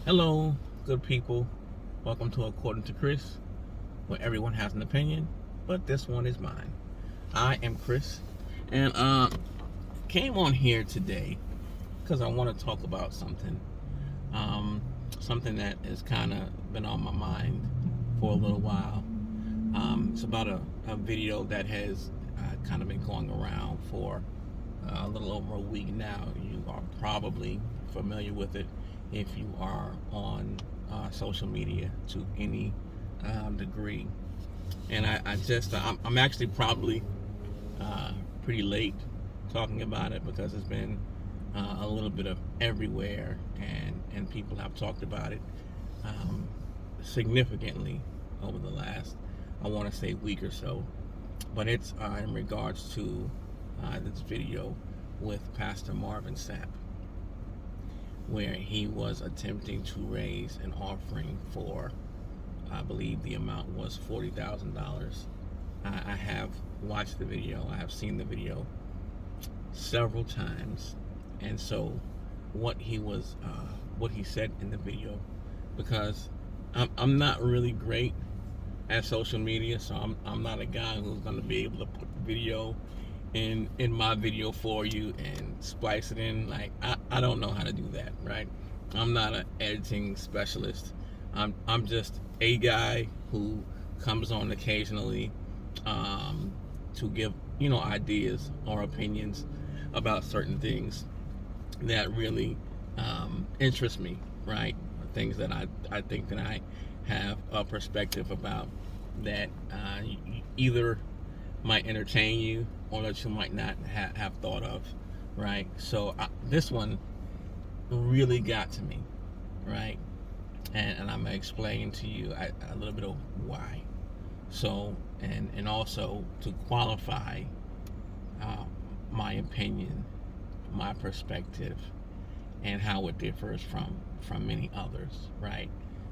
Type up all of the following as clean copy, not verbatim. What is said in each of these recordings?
Hello, good people. Welcome to According to Chris, where everyone has an opinion, but this one is mine. I am Chris, and came on here today because I want to talk about something that has kind of been on my mind for a little while. It's about a video that has kind of been going around for a little over a week now. You are probably familiar with it if you are on social media to any degree. And I'm actually probably pretty late talking about it because it's been a little bit of everywhere, and people have talked about it significantly over the last, I want to say, week or so. But it's in regards to this video with Pastor Marvin Sapp, where he was attempting to raise an offering for, I believe the amount was $40,000. I have watched the video. I have seen the video several times, and so what he said in the video, because I'm not really great at social media, so I'm not a guy who's going to be able to put video in my video for you and splice it in. Like, I don't know how to do that, right? I'm not an editing specialist. I'm just a guy who comes on occasionally to give ideas or opinions about certain things that really interest me, right? Things that I think that I have a perspective about that either might entertain you or that you might not have thought of, right? So this one really got to me, right? And I'm gonna explain to you a little bit of why. So, and also to qualify my opinion, my perspective, and how it differs from many others, right?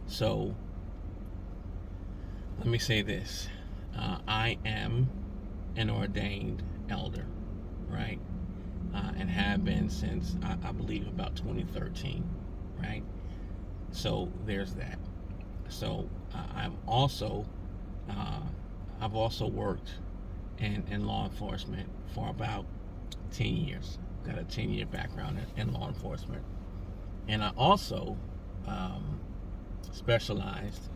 So let me say this. I am an ordained elder, right? And have been since I believe about 2013, right? So there's that. So I've also worked in law enforcement for about 10 years. Got a 10-year background in law enforcement, and I also specialized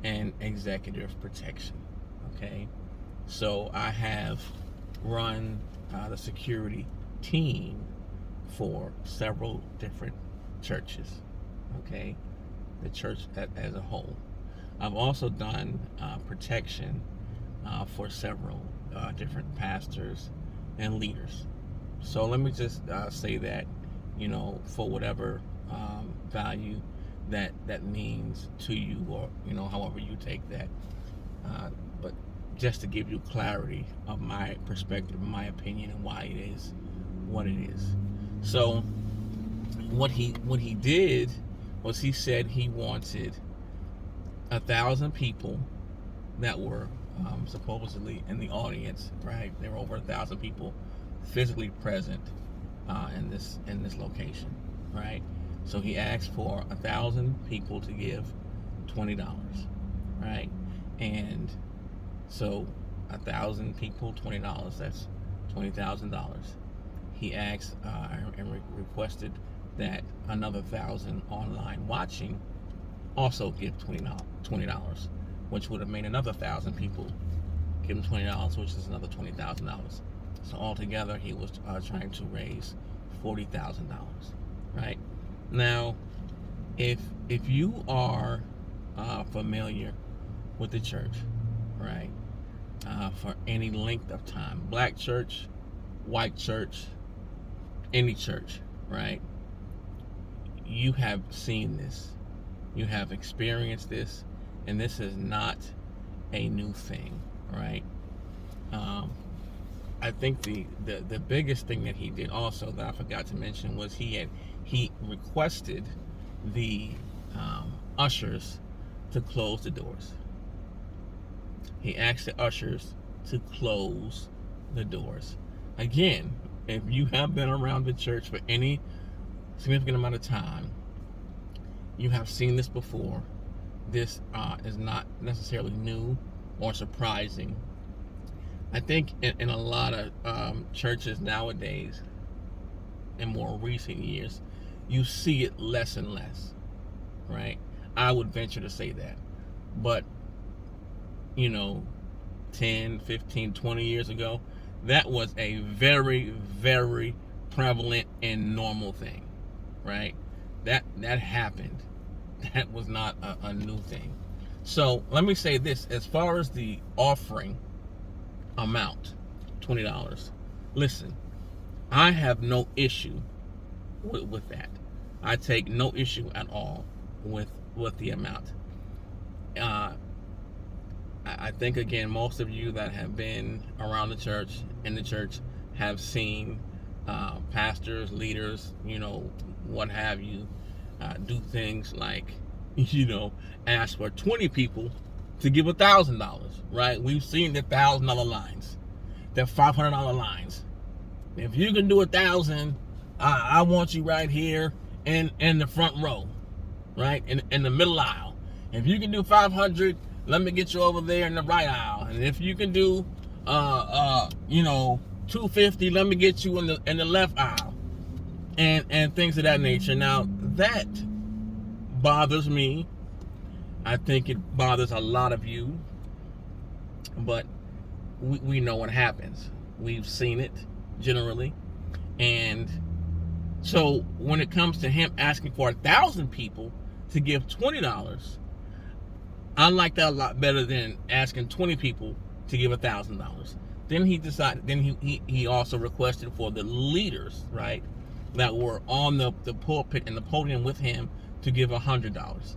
in executive protection. Okay, so I have run the security team for several different churches. Okay, the church as a whole. I've also done protection for several different pastors and leaders. So let me just say that, for whatever value that means to you, or however you take that. But just to give you clarity of my perspective, my opinion, and why it is what it is. So what he did was he said he wanted 1,000 people that were supposedly in the audience, right? There were over 1,000 people physically present in this location, right? So he asked for 1,000 people to give $20, right? And so 1,000 people, $20, that's $20,000. He asked and requested that another 1,000 online watching also give $20, which would have made another 1,000 people give him $20, which is another $20,000. So altogether, he was trying to raise $40,000, right? Now, if you are familiar with the church, right, for any length of time, black church, white church, any church, right, you have seen this, you have experienced this, and this is not a new thing, right? I think the biggest thing that he did also that I forgot to mention was he requested the ushers to close the doors. He asked the ushers to close the doors. Again, if you have been around the church for any significant amount of time, You have seen this before. This is not necessarily new or surprising. I think in a lot of churches nowadays, in more recent years, you see it less and less, right? I would venture to say that. But, 10, 15, 20 years ago, that was a very, very prevalent and normal thing, right? That happened. That was not a new thing. So let me say this, as far as the offering amount, $20. Listen, I have no issue with that. I take no issue at all with the amount. I think, again, most of you that have been around the church, in the church, have seen pastors, leaders, what have you, do things like, ask for 20 people to give $1,000, right? We've seen the $1,000 lines, the $500 lines. If you can do 1,000, I want you right here in the front row, right? In the middle aisle. If you can do 500, let me get you over there in the right aisle. And if you can do 250, let me get you in the left aisle. And things of that nature. Now, that bothers me. I think it bothers a lot of you. But we know what happens. We've seen it generally. And so when it comes to him asking for 1,000 people to give $20, I like that a lot better than asking 20 people to give $1,000. Then he decided. Then he also requested for the leaders, right, that were on the pulpit and the podium with him to give $100.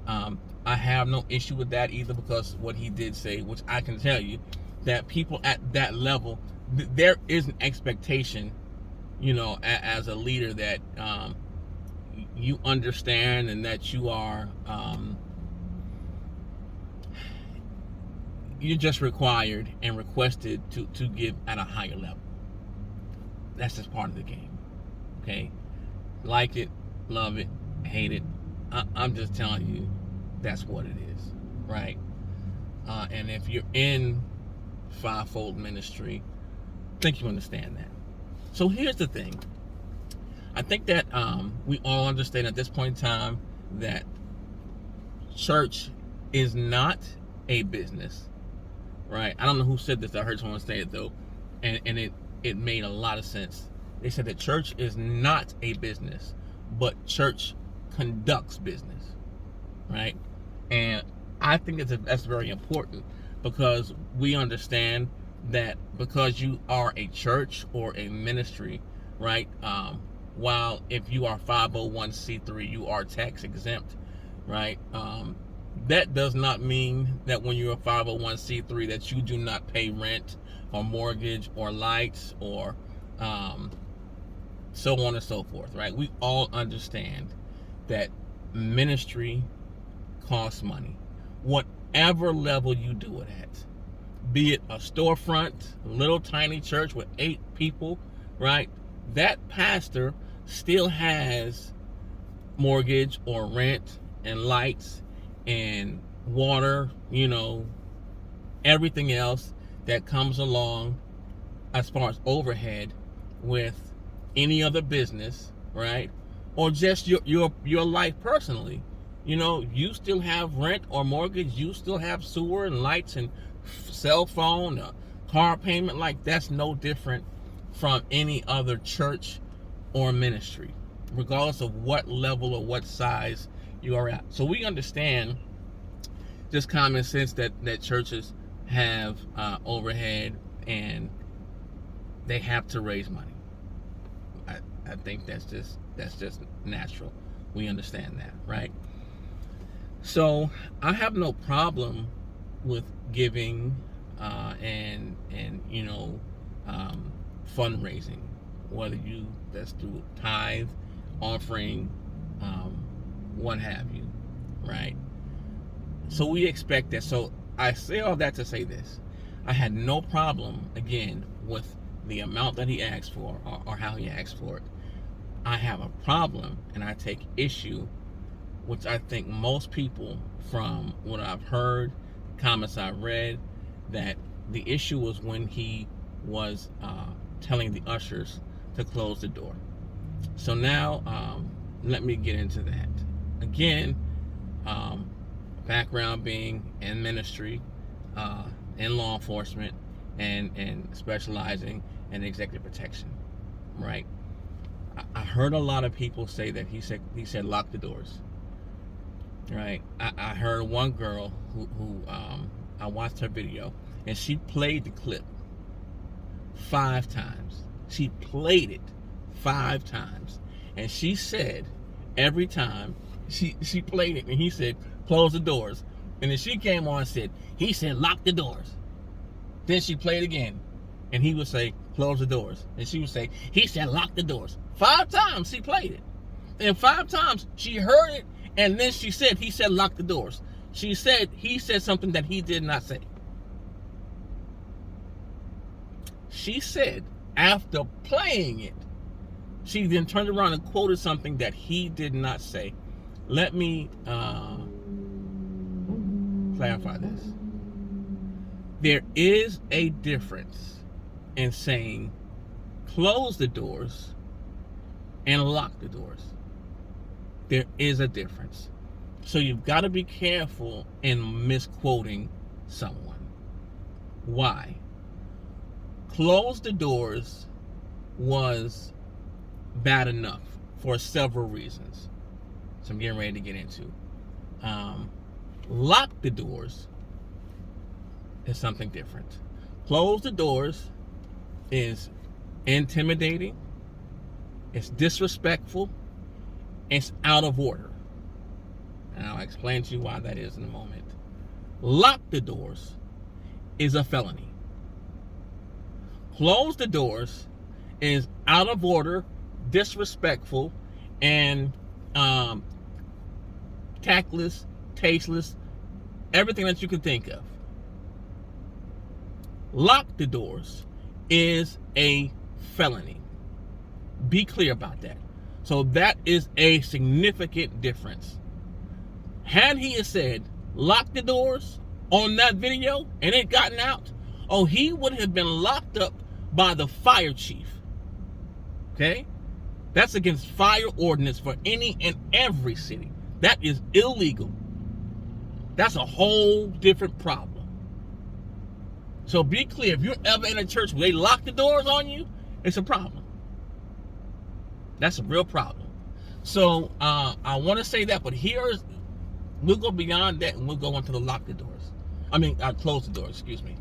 I have no issue with that either, because what he did say, which I can tell you, that people at that level, there is an expectation, as a leader, that you understand and that you are. You're just required and requested to give at a higher level. That's just part of the game. Okay? Like it, love it, hate it. I'm just telling you, that's what it is. Right? And if you're in fivefold ministry, I think you understand that. So here's the thing. I think that we all understand at this point in time that church is not a business. Right? I don't know who said this. I heard someone say it, though, and it made a lot of sense. They said that church is not a business, but church conducts business. Right? And I think that's very important, because we understand that because you are a church or a ministry, right? While if you are 501c3, you are tax exempt, right? That does not mean that when you're a 501c3 that you do not pay rent or mortgage or lights or so on and so forth, right? We all understand that ministry costs money. Whatever level you do it at, be it a storefront, a little tiny church with 8 people, right? That pastor still has mortgage or rent and lights and water, everything else that comes along as far as overhead with any other business, right? Or just your life personally. You still have rent or mortgage, you still have sewer and lights and cell phone, car payment. Like, that's no different from any other church or ministry, regardless of what level or what size you are at. So we understand just common sense that churches have overhead and they have to raise money. I think that's just natural. We understand that, right? So I have no problem with giving and fundraising, whether that's through tithe, offering, what have you, right? So we expect that. So I say all that to say this. I had no problem, again, with the amount that he asked for or how he asked for it. I have a problem and I take issue which I think most people, from what I've heard, comments I've read, that the issue was when he was telling the ushers to close the door. So now, let me get into that. Again, background being in ministry, in law enforcement, and specializing in executive protection, right? I heard a lot of people say that he said lock the doors, right? I heard one girl who I watched her video, and she played the clip 5 times. She played it 5 times, and she said every time she played it, and he said close the doors, and then she came on and said he said lock the doors. Then she played again, and he would say close the doors, and she would say he said lock the doors. 5 times she played it, and 5 times she heard it, and then she said he said lock the doors. She said he said something that he did not say. She said after playing it, she then turned around and quoted something that he did not say. Let me clarify this. There is a difference in saying close the doors and lock the doors. There is a difference. So you've got to be careful in misquoting someone. Why? Close the doors was bad enough for several reasons. So I'm getting ready to get into. Lock the doors is something different. Close the doors is intimidating, it's disrespectful, it's out of order. And I'll explain to you why that is in a moment. Lock the doors is a felony. Close the doors is out of order, disrespectful, and tactless, tasteless, everything that you can think of. Lock the doors is a felony. Be clear about that. So that is a significant difference. Had he said lock the doors on that video and it gotten out, oh, he would have been locked up by the fire chief. Okay? That's against fire ordinance for any and every city. That is illegal. That's a whole different problem. So be clear, if you're ever in a church where they lock the doors on you, it's a problem. That's a real problem. So I want to say that, but we'll go beyond that and we'll go into the lock the doors. Close the doors, excuse me.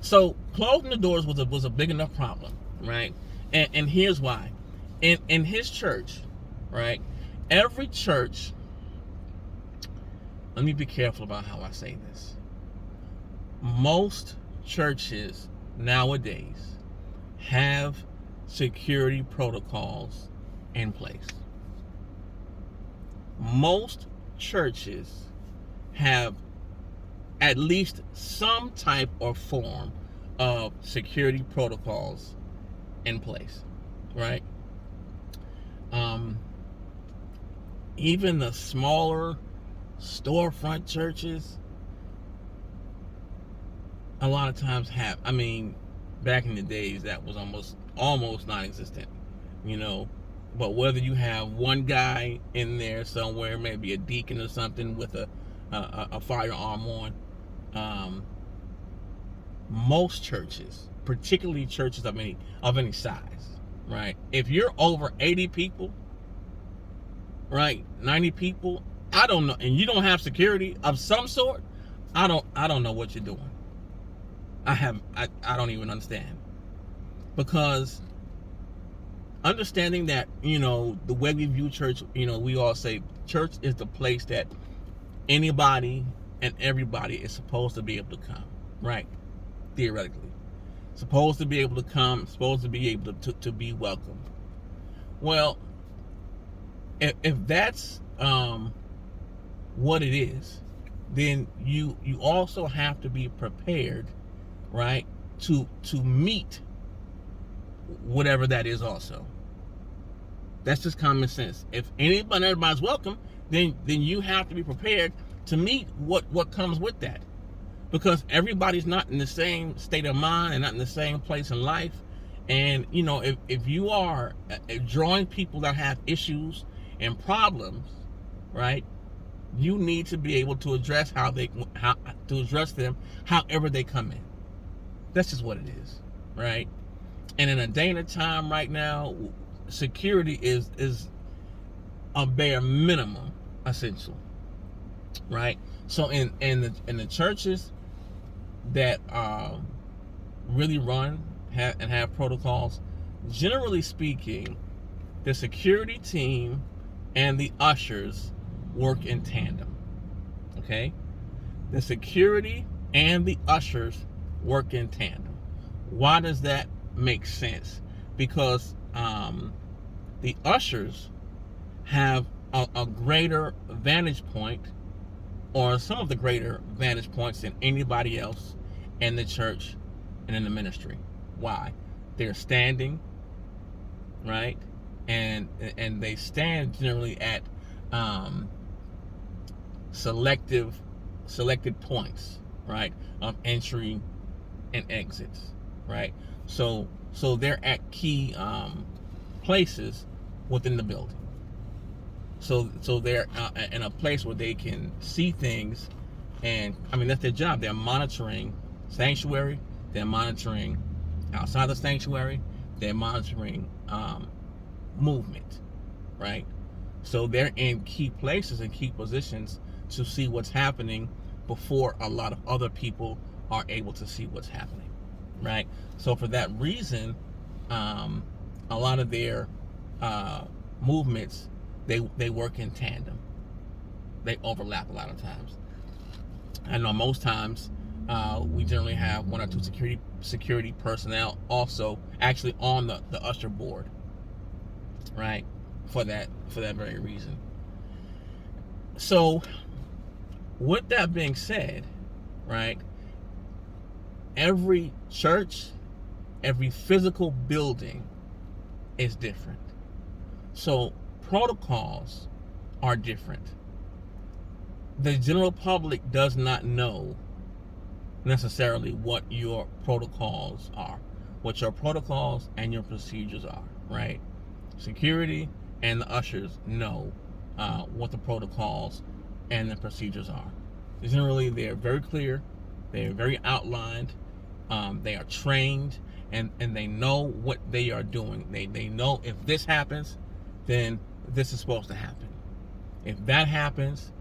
So closing the doors was a big enough problem, right? And here's why. In his church, right? Every church, let me be careful about how I say this. Most churches nowadays have security protocols in place. Most churches have at least some type or form of security protocols in place, right? Even the smaller storefront churches a lot of times have. Back in the days that was almost non-existent, but whether you have one guy in there somewhere, maybe a deacon or something with a firearm on, most churches, particularly churches of any size, right? If you're over 80 people, right, 90 people, I don't know, and you don't have security of some sort, I don't know what you're doing. I don't even understand. Because understanding that, the way we view church, we all say church is the place that anybody and everybody is supposed to be able to come, right? Theoretically. Supposed to be able to come, supposed to be able to be welcome. Well, if that's what it is, then you also have to be prepared, right, to meet whatever that is also. That's just common sense. If everybody's welcome, then you have to be prepared to meet what comes with that, because everybody's not in the same state of mind and not in the same place in life. And if you are drawing people that have issues and problems, right, you need to be able to address to address them however they come in. That's just what it is, right? And in a day and a time right now, security is a bare minimum essential, right? So in the churches that really run and have protocols, generally speaking, the security team and the ushers work in tandem. Okay? The security and the ushers work in tandem. Why does that make sense? Because the ushers have a greater vantage point, or some of the greater vantage points, than anybody else in the church and in the ministry. Why? They're standing, right? And they stand generally at selected points, right, of entry and exits, right? So they're at key places within the building. So they're in a place where they can see things, and that's their job. They're monitoring sanctuary. They're monitoring outside the sanctuary. They're monitoring movement, right? So they're in key places and key positions to see what's happening before a lot of other people are able to see what's happening, right? So for that reason, a lot of their movements, they work in tandem. They overlap a lot of times. I know most times we generally have one or two security personnel also actually on the usher board, right? For that very reason. So with that being said, right, every church, every physical building is different. So protocols are different. The general public does not know necessarily what your protocols are, what your protocols and your procedures are, right? Security and the ushers know what the protocols and the procedures are. Generally, they're very clear, they're very outlined, they are trained, and they know what they are doing. They know if this happens, then this is supposed to happen. If that happens,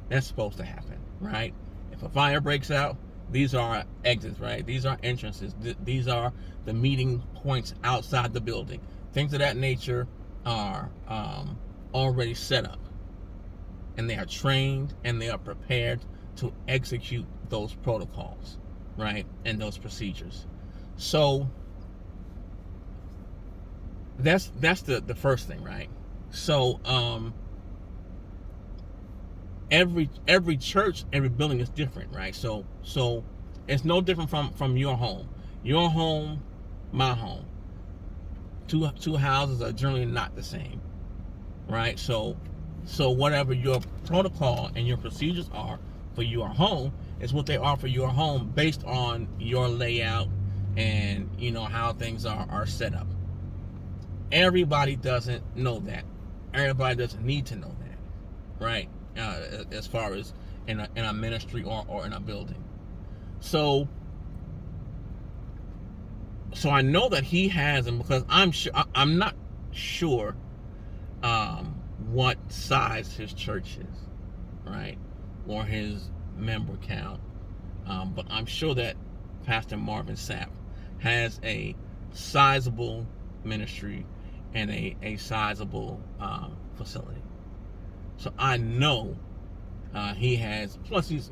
that's supposed to happen, right? If a fire breaks out, these are exits, right? These are entrances. These are the meeting points outside the building. Things of that nature are already set up, and they are trained and they are prepared to execute those protocols, right, and those procedures. So that's the first thing, right? So every church, every building is different, right? So it's no different from your home. Your home, my home. Two houses are generally not the same, right? So whatever your protocol and your procedures are for your home is what they are for your home, based on your layout and how things are set up. Everybody doesn't know that. Everybody doesn't need to know that, right? As far as in a ministry or in a building. So I know that he has them, because I'm not sure what size his church is, right, or his member count, but I'm sure that Pastor Marvin Sapp has a sizable ministry and a sizable facility. So I know he has. Plus, he's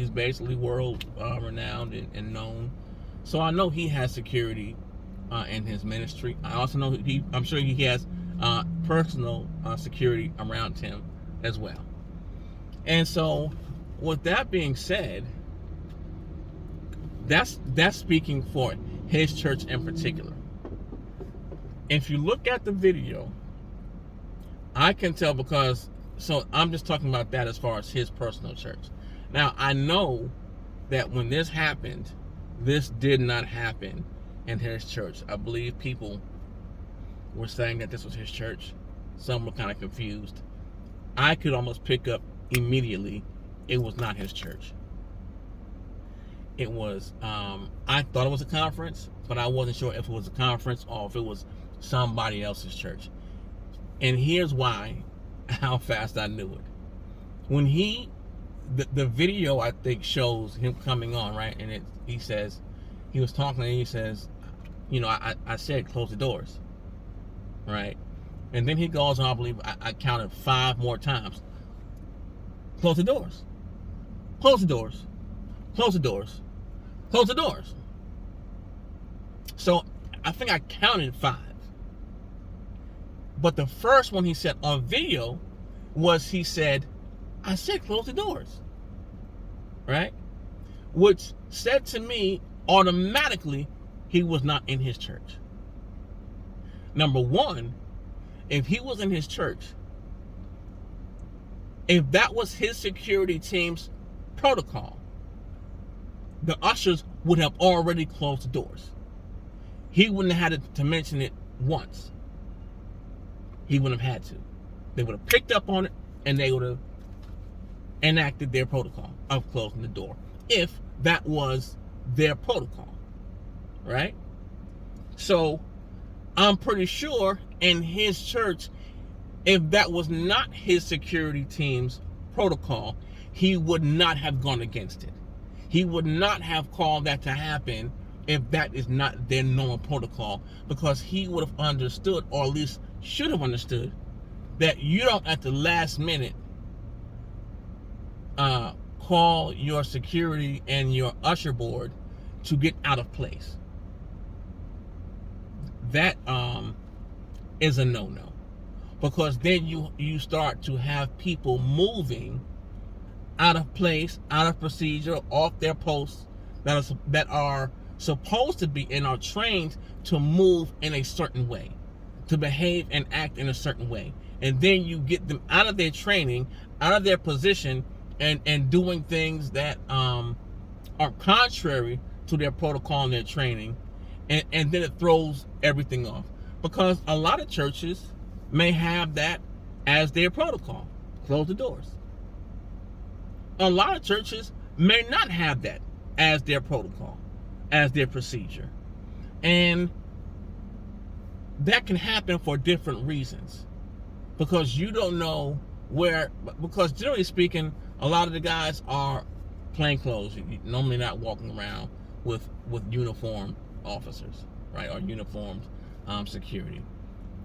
basically world renowned and known. So I know he has security in his ministry. I also know I'm sure he has personal security around him as well. And so, with that being said, that's speaking for his church in particular. If you look at the video, I can tell, because So I'm just talking about that as far as his personal church. Now, I know that when this happened, this did not happen in his church. I believe people were saying that this was his church. Some were kind of confused. I could almost pick up immediately it was not his church. It was, I thought it was a conference, but I wasn't sure if it was a conference or if it was somebody else's church. And here's why, how fast I knew it. When the video I think shows him coming on, right? And he says, he was talking and he says, I said close the doors, right? And then he goes on, I believe I counted 5 more times. Close the doors. Close the doors. Close the doors. Close the doors. So I think I counted 5. But the first one he said on video was he said, I said close the doors. Right? Which said to me automatically he was not in his church. Number one, if he was in his church, if that was his security team's protocol, the ushers would have already closed the doors. He wouldn't have had to mention it once. He wouldn't have had to. They would have picked up on it and they would have enacted their protocol of closing the door, if that was their protocol, right? So I'm pretty sure in his church, if that was not his security team's protocol, he would not have gone against it. He would not have called that to happen if that is not their normal protocol, because he would have understood, or at least should have understood, that you don't at the last minute call your security and your usher board to get out of place. That is a no-no, because then you start to have people moving out of place, out of procedure, off their posts that are supposed to be and are trained to move in a certain way, to behave and act in a certain way. And then you get them out of their training, out of their position, and doing things that are contrary to their protocol and their training, and then it throws everything off. Because a lot of churches may have that as their protocol, close the doors. A lot of churches may not have that as their protocol, as their procedure. And that can happen for different reasons, because you don't know where, because generally speaking, a lot of the guys are plain clothes. You're normally not walking around with uniformed officers, right, or uniformed security.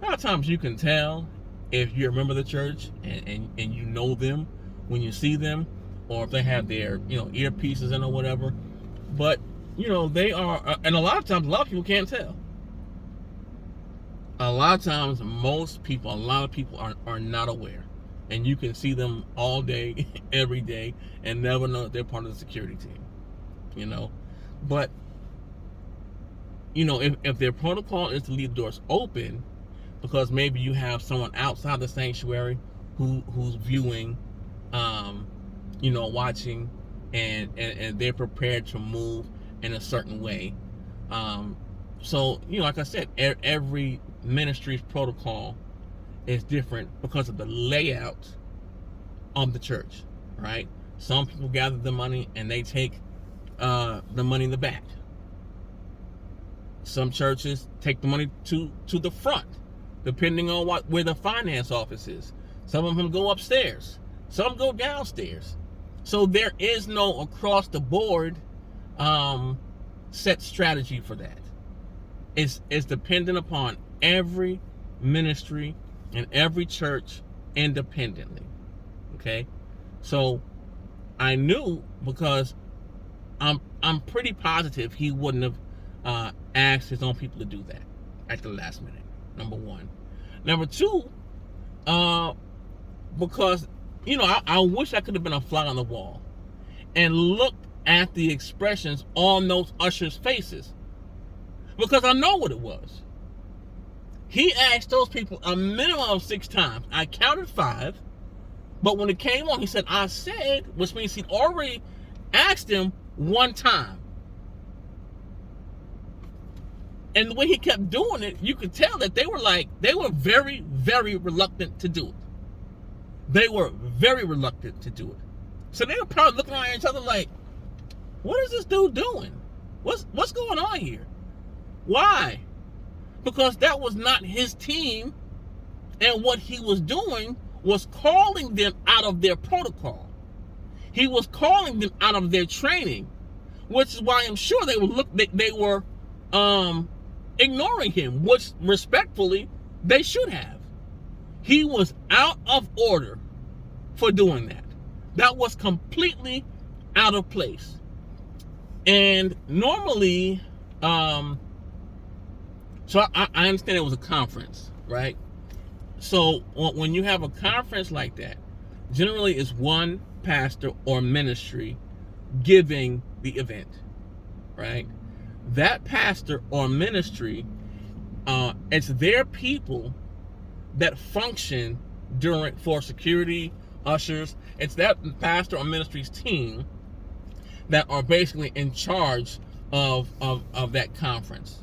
A lot of times you can tell if you're a member of the church and you know them when you see them, or if they have their earpieces in or whatever. But they are, and a lot of times a lot of people can't tell. A lot of times a lot of people are not aware, and you can see them all day, every day, and never know that they're part of the security team. But if their protocol is to leave the doors open, because maybe you have someone outside the sanctuary who's viewing, watching, and they're prepared to move in a certain way. So like I said, every ministry's protocol is different because of the layout of the church, right? Some people gather the money and they take the money in the back. Some churches take the money to the front, depending on where the finance office is. Some of them go upstairs. Some go downstairs. So there is no across the board set strategy for that. It's dependent upon every ministry and every church independently. Okay? So I knew, because I'm pretty positive he wouldn't have asked his own people to do that at the last minute. Number one. Number two, because I wish I could have been a fly on the wall and looked at the expressions on those ushers' faces, because I know what it was. He asked those people a minimum of 6 times. I counted 5. But when it came on, he said, I said, which means he'd already asked him one time. And the way he kept doing it, you could tell that they were very, very reluctant to do it. They were very reluctant to do it. So they were probably looking at each other like, what is this dude doing? What's going on here? Why? Because that was not his team, and what he was doing was calling them out of their protocol. He was calling them out of their training, which is why I'm sure they were ignoring him, which respectfully they should have. He was out of order for doing that. That was completely out of place. And normally, so I understand it was a conference, right? So when you have a conference like that, generally it's one pastor or ministry giving the event, right? That pastor or ministry, it's their people that function for security, ushers. It's that pastor or ministry's team that are basically in charge of that conference.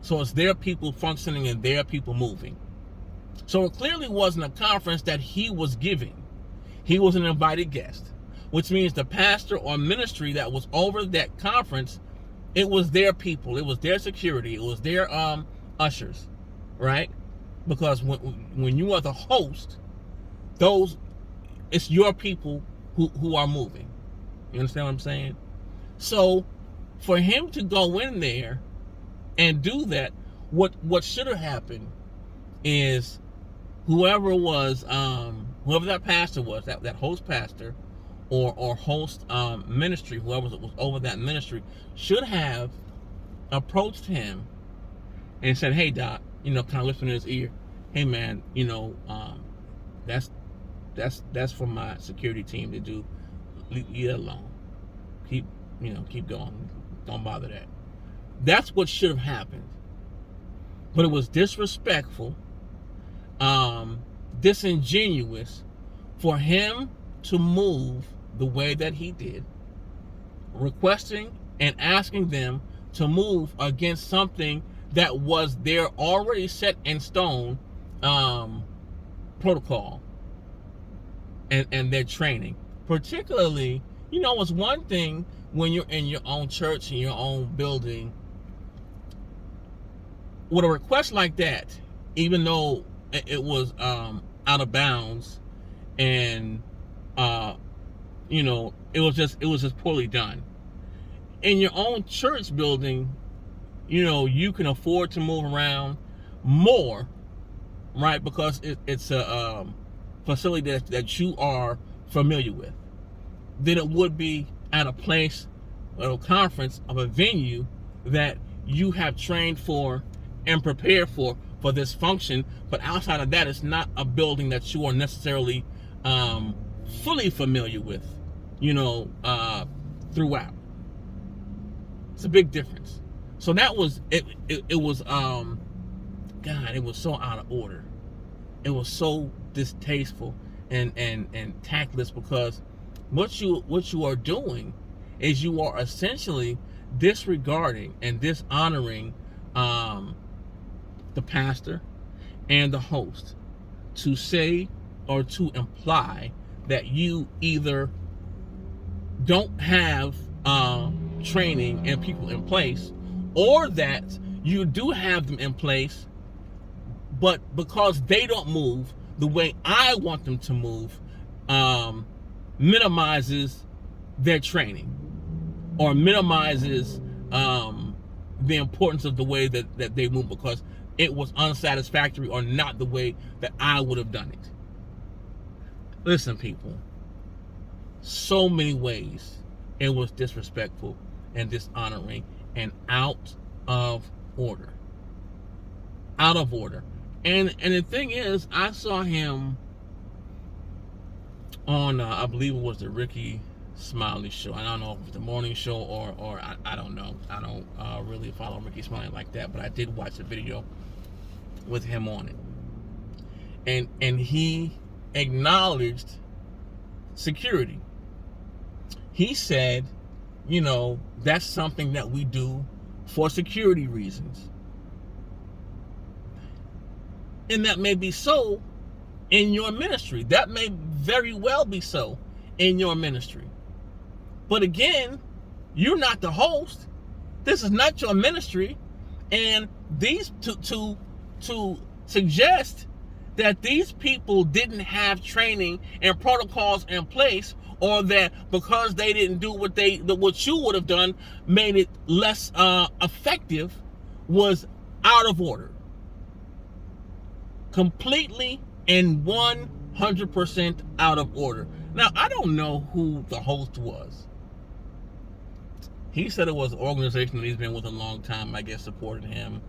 So it's their people functioning and their people moving. So it clearly wasn't a conference that he was giving. He was an invited guest, which means the pastor or ministry that was over that conference, it was their people, it was their security, it was their ushers, right? Because when you are the host, it's your people who are moving. You understand what I'm saying? So for him to go in there and do that, what should have happened is whoever that pastor was, that host pastor or host ministry, whoever was over that ministry, should have approached him and said, hey Doc, kind of whisper in his ear, hey man, that's for my security team to do. Leave it alone. Keep going. Don't bother that. That's what should have happened. But it was disrespectful, disingenuous for him to move the way that he did, requesting and asking them to move against something that was their already set in stone protocol and their training. Particularly, it's one thing when you're in your own church, in your own building, with a request like that, even though it was out of bounds and it was just poorly done. In your own church building, you can afford to move around more, right? Because it's a facility that you are familiar with, than it would be at a place, a conference of a venue that you have trained for and prepared for this function. But outside of that, it's not a building that you are necessarily fully familiar with, throughout. It's a big difference. So that was it. It was God. It was so out of order. It was so distasteful and tactless, because what you are doing is you are essentially disregarding and dishonoring the pastor and the host to say or to imply that you either don't have training and people in place, or that you do have them in place, but because they don't move the way I want them to move, minimizes their training or minimizes the importance of the way that they move, because it was unsatisfactory or not the way that I would have done it. Listen, people, so many ways it was disrespectful and dishonoring and out of order. Out of order. And the thing is, I saw him on, I believe it was the Ricky Smiley show. I don't know if it was the morning show or I don't know. I don't really follow Ricky Smiley like that, but I did watch the video with him on it. And he acknowledged security. He said, that's something that we do for security reasons. And that may be so in your ministry. That may very well be so in your ministry. But again, you're not the host. This is not your ministry. And these to suggest that these people didn't have training and protocols in place, or that because they didn't do what you would have done made it less effective, was out of order. Completely and 100% out of order. Now, I don't know who the host was. He said it was an organization that he's been with a long time, I guess, supported him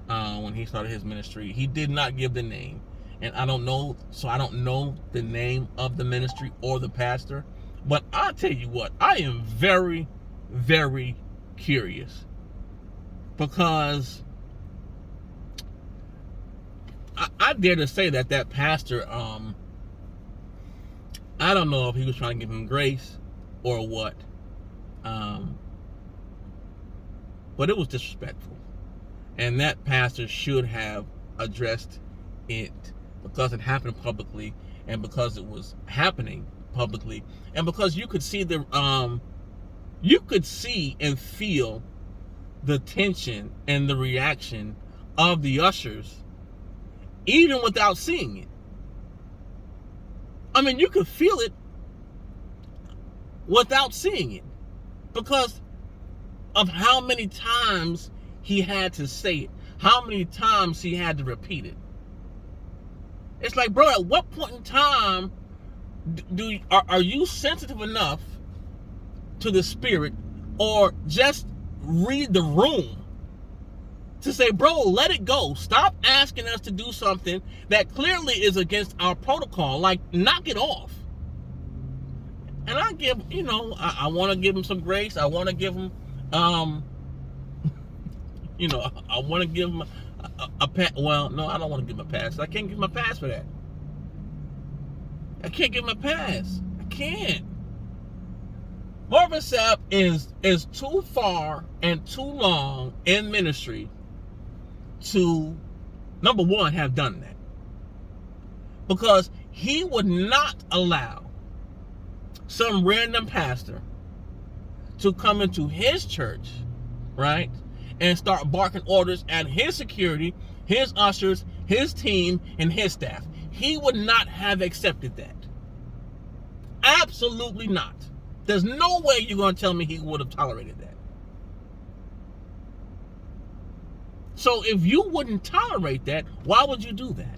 when he started his ministry. He did not give the name. And I don't know the name of the ministry or the pastor. But I'll tell you what, I am very, very curious. Because I dare to say that pastor, I don't know if he was trying to give him grace or what. But it was disrespectful. And that pastor should have addressed it, because it happened publicly, and because it was happening publicly, and because you could see and feel the tension and the reaction of the ushers, even without seeing it. I mean, you could feel it without seeing it, because of how many times he had to say it, how many times he had to repeat it. It's like, bro, at what point in time are you sensitive enough to the Spirit, or just read the room, to say, bro, let it go. Stop asking us to do something that clearly is against our protocol. Like, knock it off. And I give, I want to give him some grace. I want to give him, I want to give him a pass. Well, no, I don't want to give him a pass. I can't give him a pass for that. I can't give him a pass. I can't. Marvin Sapp is too far and too long in ministry to, number one, have done that. Because he would not allow some random pastor to come into his church, right, and start barking orders at his security, his ushers, his team, and his staff. He would not have accepted that. Absolutely not. There's no way you're going to tell me he would have tolerated that. So if you wouldn't tolerate that, why would you do that?